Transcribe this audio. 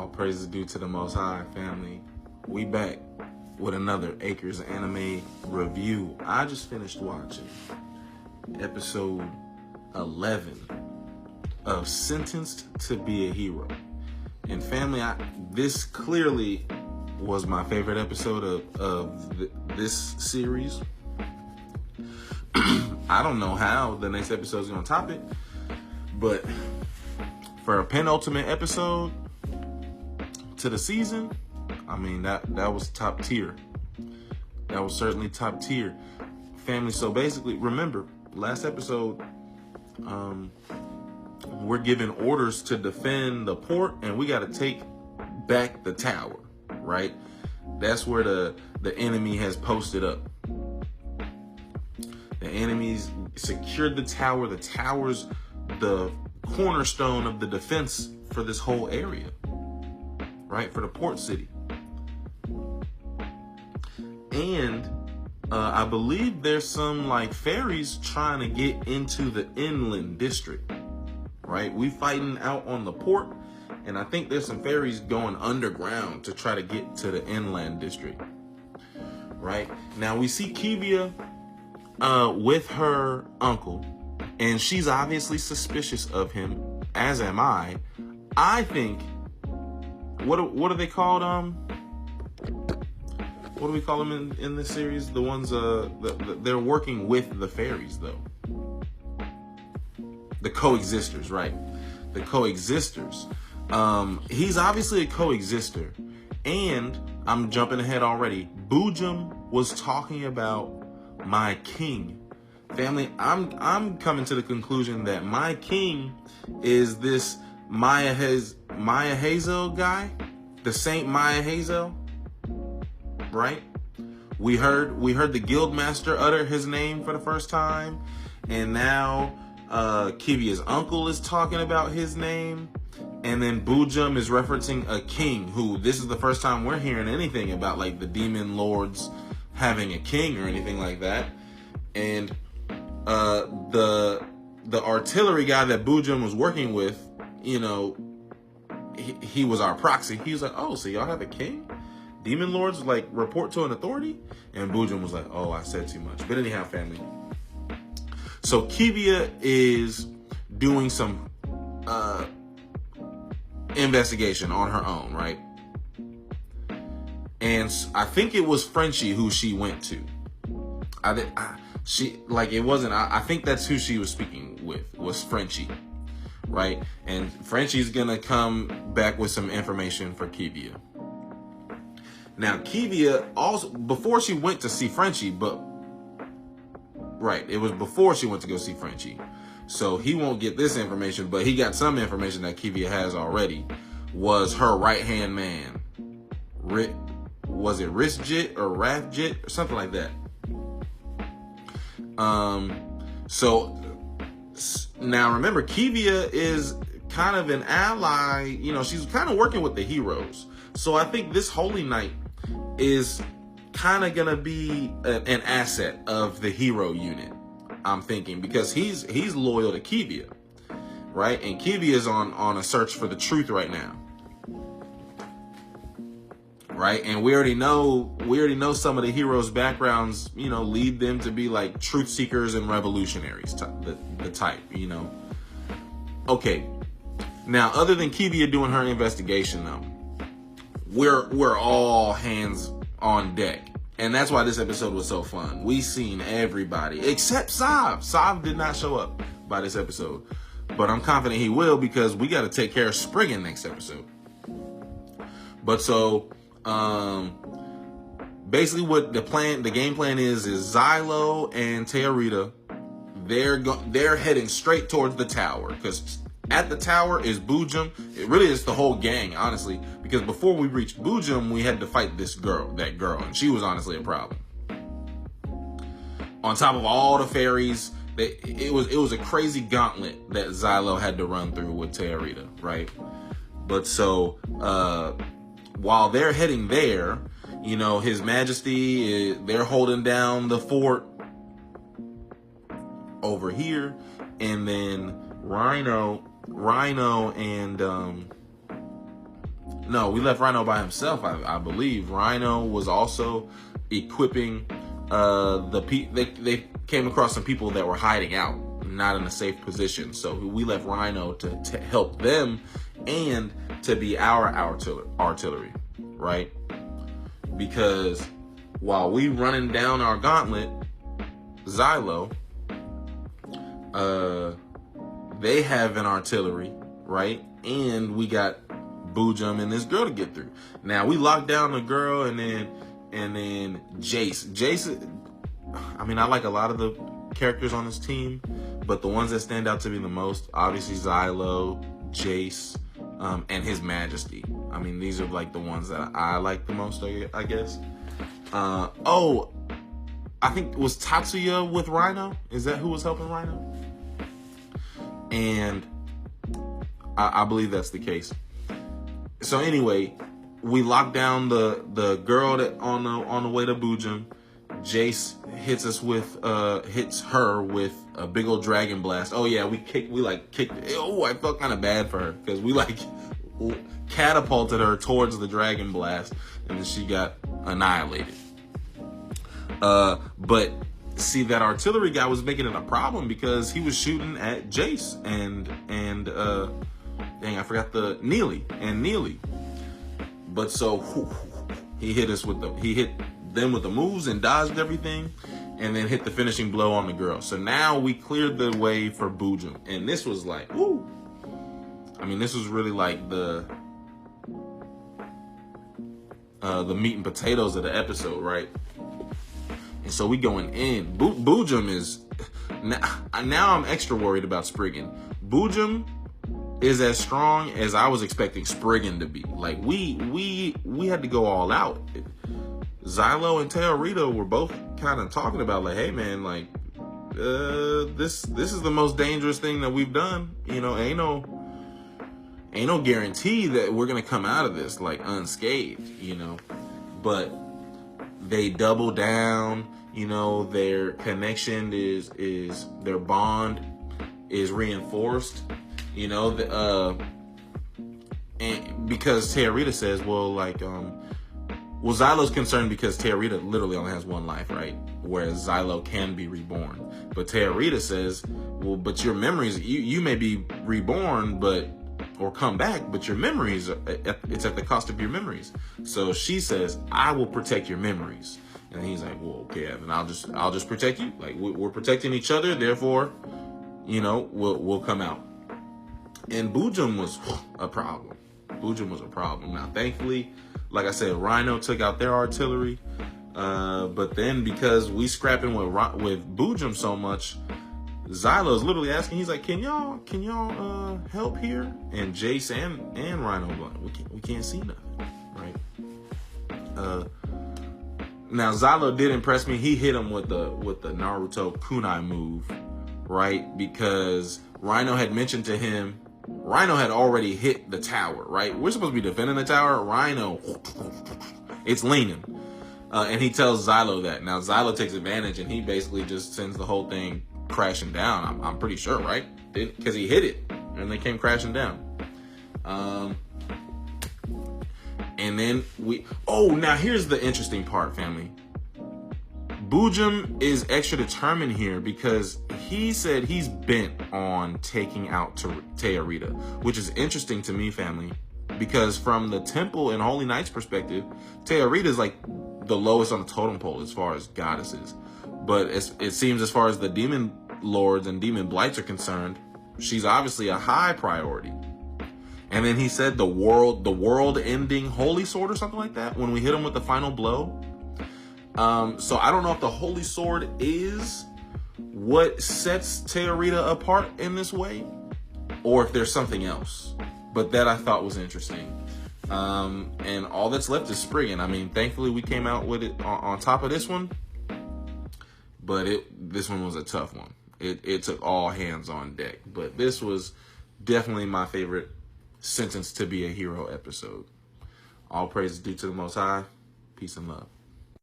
All praises due to the Most High, family. We back with another Acres Anime review. I just finished watching episode 11 of Sentenced to Be a Hero. And family, this clearly was my favorite episode of this series. I don't know how the next episode is going to top it, but for a penultimate episode to the season, I mean, that was top tier. That was certainly top tier. Family, so basically, remember, last episode, we're given orders to defend the port, and we got to take back the tower, right? That's where the enemy has posted up. The enemies secured the tower. The tower's the cornerstone of the defense for this whole area, right? For the port city. And I believe there's some like ferries trying to get into the inland district, right? We fighting out on the port, and I think there's some ferries going underground to try to get to the inland district, right? Now we see Kivia with her uncle, and she's obviously suspicious of him, as am I. I think, what are they called? What do we call them in this series? The ones, they're working with the fairies, though. The coexisters, right? The coexisters. He's obviously a coexister. And I'm jumping ahead already. Boojum was talking about my king. Family, I'm coming to the conclusion that my king is this Maya Hazel guy, the Saint Maya Hazel, right? We heard the Guildmaster utter his name for the first time, and now Kivia's uncle is talking about his name, and then Boojum is referencing a king who, this is the first time we're hearing anything about like the demon lords having a king or anything like that. And the artillery guy that Boojum was working with, you know, he was our proxy. He was like, oh, so y'all have a king? Demon lords like report to an authority? And Boojum was like, oh, I said too much. But anyhow, family. So Kivia is doing some investigation on her own, right? And I think it was Frenchie who she went to. I think that's who she was speaking with, was Frenchie, right? And Frenchie's gonna come back with some information for Kivia. Now, Kivia also, before she went to see Frenchie, it was before she went to go see Frenchie. So he won't get this information, but he got some information that Kivia has already, was her right-hand man. Was it Risjit or Rathjit or something like that? So now remember, Kivia is kind of an ally, you know, she's kind of working with the heroes. So I think this Holy Knight is kind of gonna be an asset of the hero unit, I'm thinking, because he's loyal to Kivia, right? And Kivia is on a search for the truth right now, right? And we already know some of the heroes' backgrounds, you know, lead them to be like truth seekers and revolutionaries, the type, you know. Okay, now other than Kivia doing her investigation, though, we're all hands on deck, and that's why this episode was so fun. We seen everybody except Sav. Sav did not show up by this episode, but I'm confident he will, because we got to take care of Spriggan next episode. But so basically what the game plan is Xylo and Teorita, they're heading straight towards the tower, because at the tower is Boojum. It really is the whole gang, honestly, because before we reached Boojum, we had to fight that girl, and she was honestly a problem. On top of all the fairies, it was a crazy gauntlet that Xylo had to run through with Teorita, right? But so while they're heading there, you know, His Majesty, they're holding down the fort over here, and then Rhino and No, we left Rhino by himself. I believe Rhino was also equipping they came across some people that were hiding out, not in a safe position. So we left Rhino to help them and to be our artillery, right? Because while we running down our gauntlet, Xylo, they have an artillery, right? And we got Boojum and this girl to get through. Now we locked down the girl, and then Jace. I mean, I like a lot of the characters on this team, but the ones that stand out to me the most, obviously Xylo, Jace, and His Majesty. I mean, these are like the ones that I like the most, I guess. I think it was Tatsuya with Rhino. Is that who was helping Rhino? And I believe that's the case. So anyway, we locked down the girl that on the way to Boojum. Jace hits her with a big old dragon blast. Oh yeah, we kicked. Oh, I felt kind of bad for her because we catapulted her towards the dragon blast, and then she got annihilated. But see, that artillery guy was making it a problem because he was shooting at Jace and dang, I forgot the Neely. But so he hit them with the moves and dodged everything, and then hit the finishing blow on the girl. So now we cleared the way for Boojum, and this was like, woo! I mean, this was really like the meat and potatoes of the episode, right? And so we going in. Boojum is now I'm extra worried about Spriggan. Boojum is as strong as I was expecting Spriggan to be. Like we had to go all out. Xylo and Teorita were both kind of talking about like, hey man, like this is the most dangerous thing that we've done. You know, ain't no guarantee that we're gonna come out of this like unscathed, you know. But they double down, you know, their connection is their bond is reinforced, you know, and because Teorita says, Xylo's concerned because Teorita literally only has one life, right? Whereas Xylo can be reborn. But Teorita says, well, but your memories, you may be reborn, or come back, but your memories, it's at the cost of your memories. So she says, I will protect your memories. And he's like, well, okay, then I'll just protect you. Like we're protecting each other, therefore, you know, we'll come out. And Boojum was a problem. Now, thankfully, like I said, Rhino took out their artillery. But then because we scrapping with Boojum so much, Xylo's literally asking, he's like, can y'all help here? And Jace and Rhino like, we can't see nothing, right? Now Xylo did impress me. He hit him with the Naruto kunai move, right? Because Rhino had mentioned to him, Rhino had already hit the tower, right? We're supposed to be defending the tower. Rhino, it's leaning. And he tells Xylo that. Now Xylo takes advantage and he basically just sends the whole thing crashing down. I'm pretty sure, right? Because he hit it and they came crashing down. And then now here's the interesting part, family. Boojum is extra determined here because he said he's bent on taking out Teorita, which is interesting to me, family, because from the Temple and Holy Knight's perspective, Teorita is like the lowest on the totem pole as far as goddesses. But it seems as far as the demon lords and demon blights are concerned, she's obviously a high priority. And then he said the world-ending holy sword or something like that when we hit him with the final blow. So I don't know if the holy sword is what sets Teorita apart in this way, or if there's something else. But that I thought was interesting. And all that's left is Spriggan. I mean, thankfully we came out with it on top of this one, but this one was a tough one. It took all hands on deck. But this was definitely my favorite Sentence to be a Hero episode. All praise is due to the Most High. Peace and love.